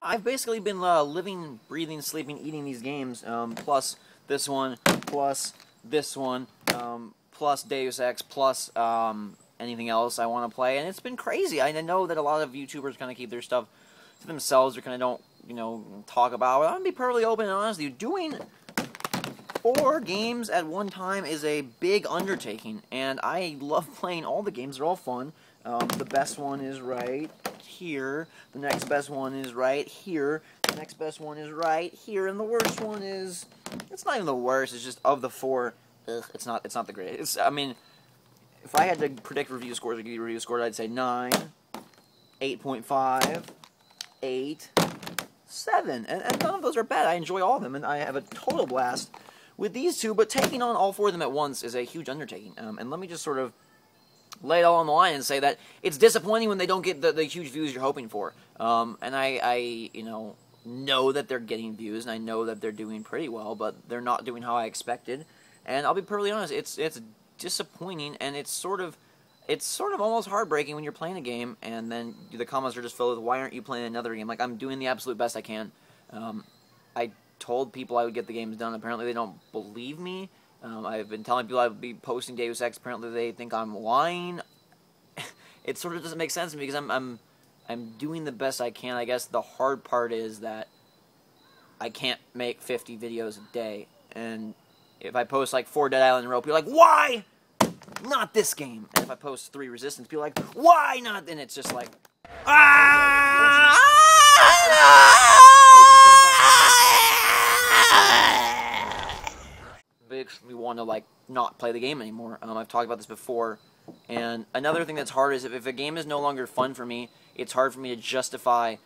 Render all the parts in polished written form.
I've basically been living, breathing, sleeping, eating these games, plus this one, plus this one, plus Deus Ex, plus anything else I want to play, and it's been crazy. I know that a lot of YouTubers kind of keep their stuff to themselves, or kind of don't, talk about it. I'm going to be perfectly open and honest with you. Doing 4 games at one time is a big undertaking, and I love playing all the games. They're all fun. The best one is right here. The next best one is right here. The next best one is right here. And the worst one is... It's not even the worst. It's just of the 4... It's not the greatest. I mean, if I had to predict review scores or give you review scores, I'd say 9, 8.5, 8, 7. And none of those are bad. I enjoy all of them, and I have a total blast with these 2. But taking on all 4 of them at once is a huge undertaking. And let me just sort of lay it all on the line and say that it's disappointing when they don't get the huge views you're hoping for. And I know that they're getting views, and I know that they're doing pretty well, but they're not doing how I expected. And I'll be perfectly honest, it's disappointing, and it's sort of almost heartbreaking when you're playing a game, and then the comments are just filled with, why aren't you playing another game? Like, I'm doing the absolute best I can. I told people I would get the games done. Apparently they don't believe me. I've been telling people I would be posting Deus Ex. Apparently they think I'm lying. It sort of doesn't make sense to me because I'm doing the best I can. I guess the hard part is that I can't make 50 videos a day. And if I post like 4 Dead Island in a row, people are like, why not this game? And if I post 3 Resistance, people are like, why not? And it's just like, makes me want to, like, not play the game anymore. I've talked about this before. And another thing that's hard is if a game is no longer fun for me, it's hard for me to justify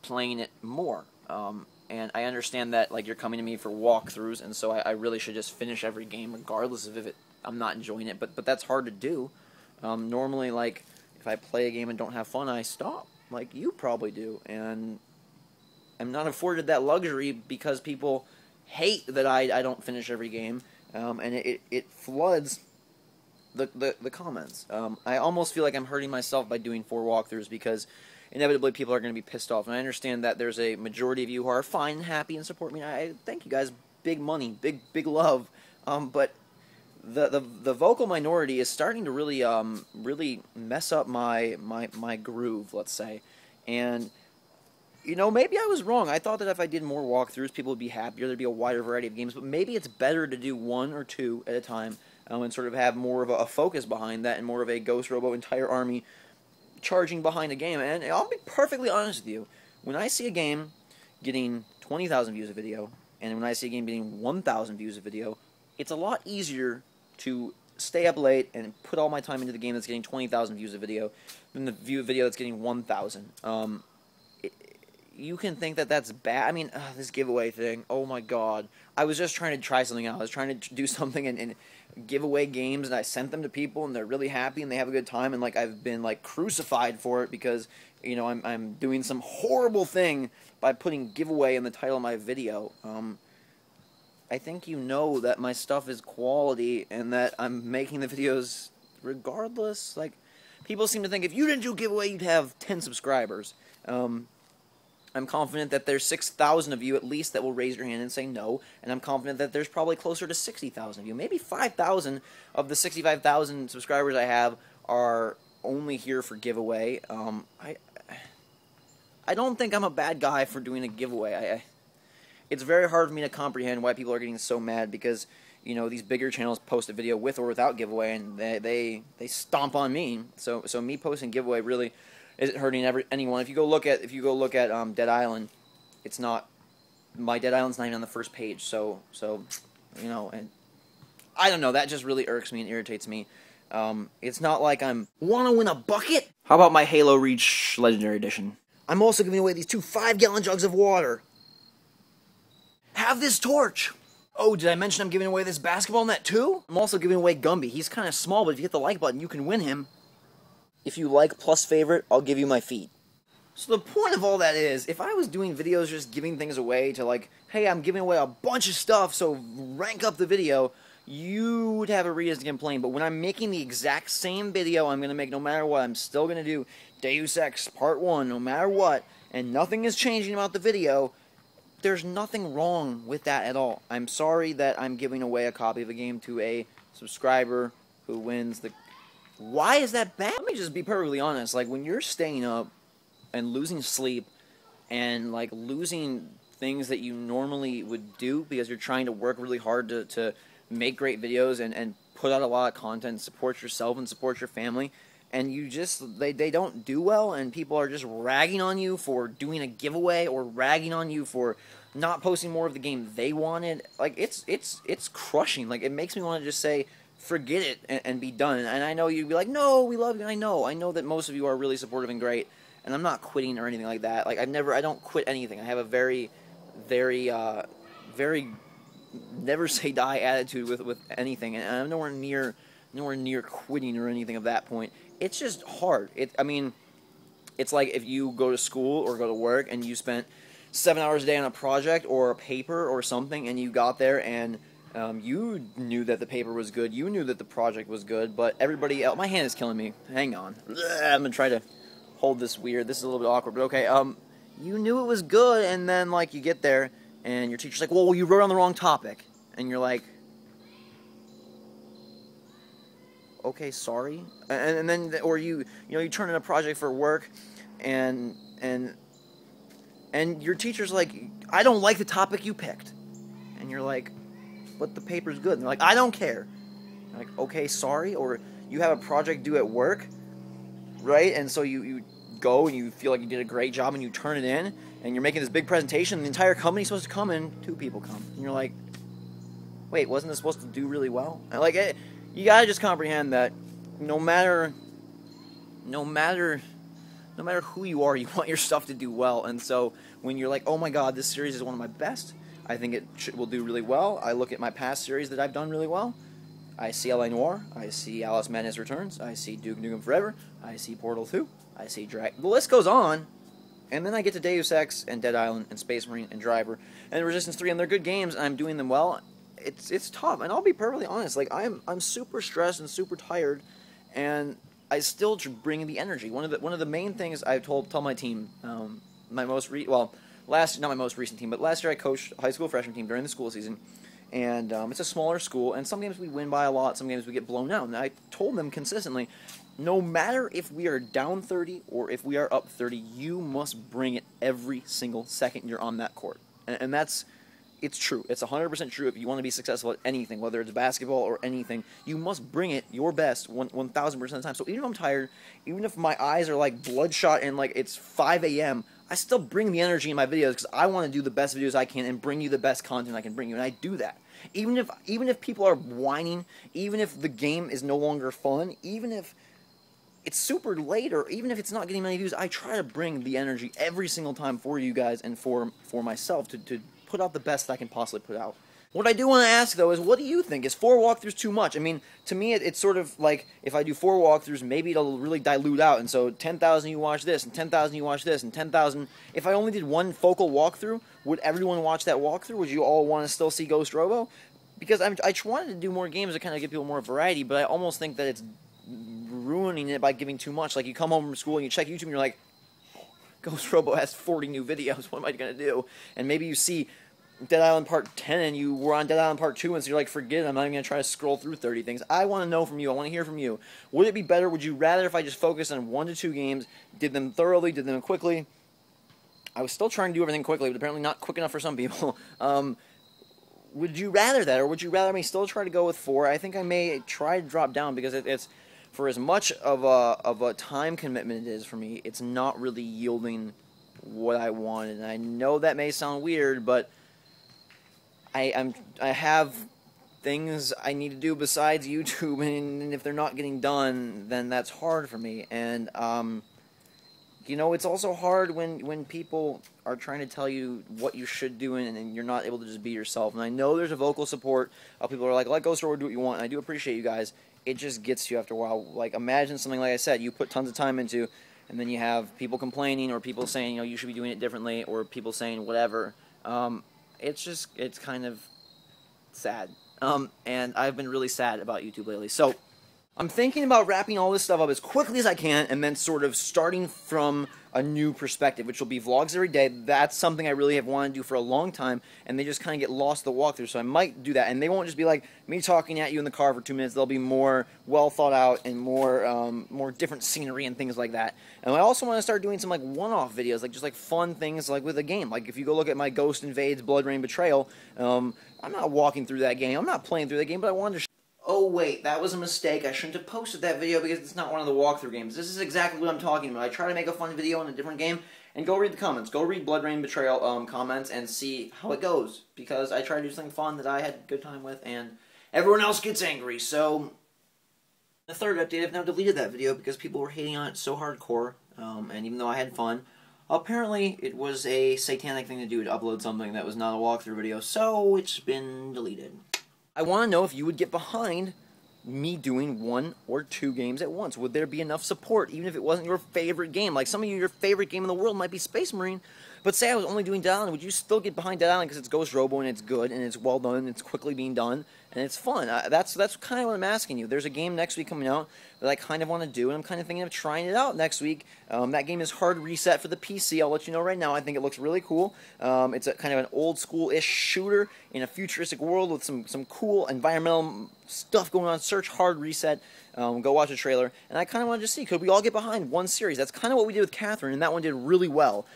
playing it more. And I understand that, like, you're coming to me for walkthroughs, and so I really should just finish every game regardless of if I'm not enjoying it. But that's hard to do. Normally, like, if I play a game and don't have fun, I stop, like you probably do. And I'm not afforded that luxury because people hate that I don't finish every game, and it floods the comments. I almost feel like I'm hurting myself by doing 4 walkthroughs because inevitably people are going to be pissed off, and I understand that there's a majority of you who are fine and happy and support me. I thank you guys, big money, big love, but the vocal minority is starting to really mess up my groove, let's say. And maybe I was wrong. I thought that if I did more walkthroughs, people would be happier. There'd be a wider variety of games. But maybe it's better to do 1 or 2 at a time and sort of have more of a focus behind that and more of a GhostRobo entire army charging behind a game. And I'll be perfectly honest with you. When I see a game getting 20,000 views a video and when I see a game getting 1,000 views a video, it's a lot easier to stay up late and put all my time into the game that's getting 20,000 views a video than the video that's getting 1,000. You can think that that's bad. I mean, this giveaway thing, oh my god. I was just trying to try something out. I was trying to do something and give away games, and I sent them to people, and they're really happy, and they have a good time, and, like, I've been, like, crucified for it because, I'm doing some horrible thing by putting giveaway in the title of my video. I think you know that my stuff is quality, and that I'm making the videos regardless. Like, people seem to think if you didn't do a giveaway, you'd have 10 subscribers. I'm confident that there's 6,000 of you at least that will raise your hand and say no, and I'm confident that there's probably closer to 60,000 of you. Maybe 5,000 of the 65,000 subscribers I have are only here for giveaway. I don't think I'm a bad guy for doing a giveaway. It's very hard for me to comprehend why people are getting so mad because, these bigger channels post a video with or without giveaway, and they stomp on me. So me posting giveaway really isn't hurting anyone. If you go look at Dead Island, it's not, my Dead Island's not even on the first page. So and I don't know. That just really irks me and irritates me. It's not like I'm wanna win a bucket. How about my Halo Reach Legendary Edition? I'm also giving away these 2 5-gallon jugs of water. Have this torch. Oh, did I mention I'm giving away this basketball net too? I'm also giving away Gumby. He's kind of small, but if you hit the like button, you can win him. If you like plus favorite, I'll give you my feet. So the point of all that is, if I was doing videos just giving things away to like, hey, I'm giving away a bunch of stuff, so rank up the video, you would have a reason to complain. But when I'm making the exact same video I'm going to make no matter what, I'm still going to do Deus Ex Part 1 no matter what, and nothing is changing about the video, there's nothing wrong with that at all. I'm sorry that I'm giving away a copy of a game to a subscriber who wins the... Why is that bad? Let me just be perfectly honest. Like, when you're staying up and losing sleep and, like, losing things that you normally would do because you're trying to work really hard to make great videos and put out a lot of content, support yourself and support your family, and you just, they don't do well, and people are just ragging on you for doing a giveaway or ragging on you for not posting more of the game they wanted. Like, it's crushing. Like, it makes me want to just say, forget it and be done. And I know you'd be like, no, we love you. I know that most of you are really supportive and great, and I'm not quitting or anything like that. Like, I don't quit anything. I have a very never say die attitude with anything, and I'm nowhere near quitting or anything of that point. It's just hard. I mean, it's like if you go to school or go to work and you spent 7 hours a day on a project or a paper or something, and you got there and you knew that the paper was good, you knew that the project was good, but everybody else... My hand is killing me. Hang on. I'm gonna try to hold this weird. This is a little bit awkward, but okay. You knew it was good, and then, like, you get there, and your teacher's like, well, you wrote on the wrong topic. And you're like, okay, sorry. And then, or you turn in a project for work, and your teacher's like, I don't like the topic you picked. And you're like, but the paper's good. And they're like, I don't care. You're like, okay, sorry. Or you have a project due at work, right? And so you go and you feel like you did a great job and you turn it in and you're making this big presentation and the entire company's supposed to come and 2 people come. And you're like, wait, wasn't this supposed to do really well? And like, you gotta just comprehend that no matter who you are, you want your stuff to do well. And so when you're like, oh my god, this series is one of my best, I think it will do really well. I look at my past series that I've done really well. I see L.A. Noire, I see Alice Madness Returns, I see Duke Nukem Forever, I see Portal 2, I see the list goes on, and then I get to Deus Ex and Dead Island and Space Marine and Driver and Resistance 3, and they're good games, and I'm doing them well. It's tough, and I'll be perfectly honest. Like, I'm super stressed and super tired, and I still bring the energy. One of the main things I tell my team, not my most recent team, but last year I coached a high school freshman team during the school season. And it's a smaller school, and some games we win by a lot, some games we get blown out. And I told them consistently, no matter if we are down 30 or if we are up 30, you must bring it every single second you're on that court. And it's true. It's 100% true. If you want to be successful at anything, whether it's basketball or anything, you must bring it your best 1,000% of the time. So even if I'm tired, even if my eyes are like bloodshot and like it's 5 a.m., I still bring the energy in my videos because I want to do the best videos I can and bring you the best content I can bring you, and I do that. Even if people are whining, even if the game is no longer fun, even if it's super late, or even if it's not getting many views, I try to bring the energy every single time for you guys and for myself to put out the best I can possibly put out. What I do want to ask, though, is what do you think? Is 4 walkthroughs too much? I mean, to me, it's sort of like, if I do 4 walkthroughs, maybe it'll really dilute out, and so 10,000 you watch this, and 10,000 you watch this, and 10,000... If I only did one focal walkthrough, would everyone watch that walkthrough? Would you all want to still see GhostRobo? Because I wanted to do more games to kind of give people more variety, but I almost think that it's ruining it by giving too much. Like, you come home from school and you check YouTube and you're like, GhostRobo has 40 new videos, what am I going to do? And maybe you see Dead Island Part 10 and you were on Dead Island Part 2 and so you're like, forget it, I'm not even going to try to scroll through 30 things. I want to know from you, I want to hear from you. Would it be better, would you rather if I just focused on 1 to 2 games, did them thoroughly, did them quickly? I was still trying to do everything quickly, but apparently not quick enough for some people. Would you rather that, or would you rather me still try to go with 4? I think I may try to drop down because it's for as much of a time commitment it is for me, it's not really yielding what I wanted. And I know that may sound weird, but I have things I need to do besides YouTube, and if they're not getting done, then that's hard for me. And you know, it's also hard when people are trying to tell you what you should do and you're not able to just be yourself. And I know there's a vocal support of people who are like, let GhostRobo do what you want, and I do appreciate you guys. It just gets you after a while. Like, imagine something like I said, you put tons of time into, and then you have people complaining, or people saying, you know, you should be doing it differently, or people saying whatever. It's kind of sad. And I've been really sad about YouTube lately. So, I'm thinking about wrapping all this stuff up as quickly as I can and then sort of starting from a new perspective, which will be vlogs every day. That's something I really have wanted to do for a long time, and they just kind of get lost the walkthrough, so I might do that. And they won't just be like me talking at you in the car for 2 minutes. They'll be more well thought out and more different scenery and things like that. And I also want to start doing some like one-off videos, like just like fun things like with a game. Like if you go look at my Ghost Invades Blood Rain Betrayal, I'm not walking through that game. I'm not playing through that game, but I wanted to oh wait, that was a mistake. I shouldn't have posted that video because it's not one of the walkthrough games. This is exactly what I'm talking about. I try to make a fun video in a different game, and go read the comments. Go read Blood Rain Betrayal comments and see how it goes, because I try to do something fun that I had a good time with, and everyone else gets angry. So, the third update, I've now deleted that video because people were hating on it so hardcore, and even though I had fun, apparently it was a satanic thing to do to upload something that was not a walkthrough video, so it's been deleted. I want to know if you would get behind me doing 1 or 2 games at once. Would there be enough support, even if it wasn't your favorite game? Like, some of you, your favorite game in the world might be Space Marine, but say I was only doing Dead Island, would you still get behind Dead Island because it's GhostRobo and it's good, and it's well done, and it's quickly being done, and it's fun? That's kind of what I'm asking you. There's a game next week coming out that I kind of want to do, and I'm kind of thinking of trying it out next week. That game is Hard Reset for the PC. I'll let you know right now. I think it looks really cool. It's a kind of an old school-ish shooter in a futuristic world with some cool environmental stuff going on. Search Hard Reset. Go watch a trailer. And I kind of wanted to see, could we all get behind one series? That's kind of what we did with Catherine, and that one did really well.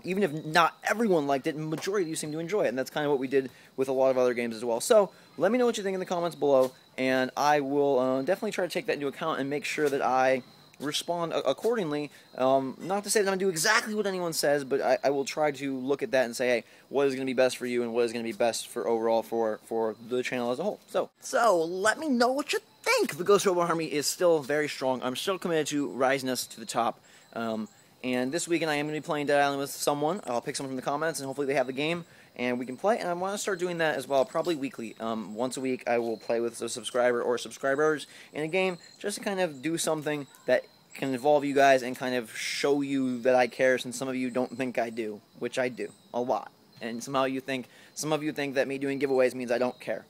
Even if not everyone liked it, the majority of you seem to enjoy it, and that's kind of what we did with a lot of other games as well. So, let me know what you think in the comments below, and I will definitely try to take that into account and make sure that I respond accordingly. Not to say that I'm going to do exactly what anyone says, but I will try to look at that and say, hey, what is going to be best for you and what is going to be best for overall for the channel as a whole. So let me know what you think. The GhostRobo army is still very strong. I'm still committed to rising us to the top. And this weekend I am going to be playing Dead Island with someone. I'll pick someone from the comments, and hopefully they have the game, and we can play. And I want to start doing that as well, probably weekly. Once a week I will play with a subscriber or subscribers in a game, just to kind of do something that can involve you guys and kind of show you that I care, since some of you don't think I do, which I do, a lot. And some of you think that me doing giveaways means I don't care.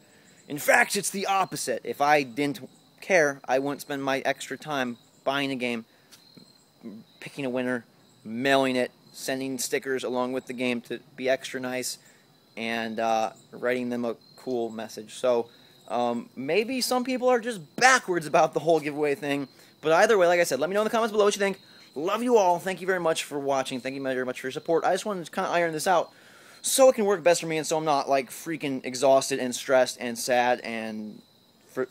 In fact, it's the opposite. If I didn't care, I wouldn't spend my extra time buying a game, picking a winner, mailing it, sending stickers along with the game to be extra nice, and writing them a cool message. So maybe some people are just backwards about the whole giveaway thing, but either way, like I said, let me know in the comments below what you think. Love you all. Thank you very much for watching. Thank you very much for your support. I just wanted to kind of iron this out so it can work best for me, and so I'm not like freaking exhausted and stressed and sad and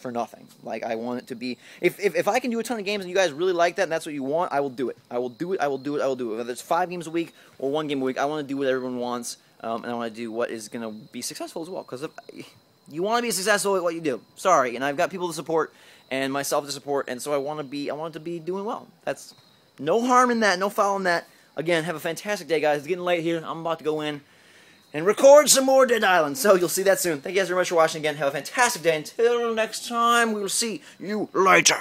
for nothing. Like, I want it to be, if I can do a ton of games and you guys really like that and that's what you want, I will do it. I will do it. I will do it. I will do it. Whether it's 5 games a week or 1 game a week, I want to do what everyone wants, and I want to do what is going to be successful as well. Because you want to be successful at what you do. Sorry, and I've got people to support and myself to support, and so I want it to be doing well. That's no harm in that. No foul in that. Again, have a fantastic day, guys. It's getting late here. I'm about to go in and record some more Dead Island. So you'll see that soon. Thank you guys very much for watching again. Have a fantastic day. Until next time, we will see you later.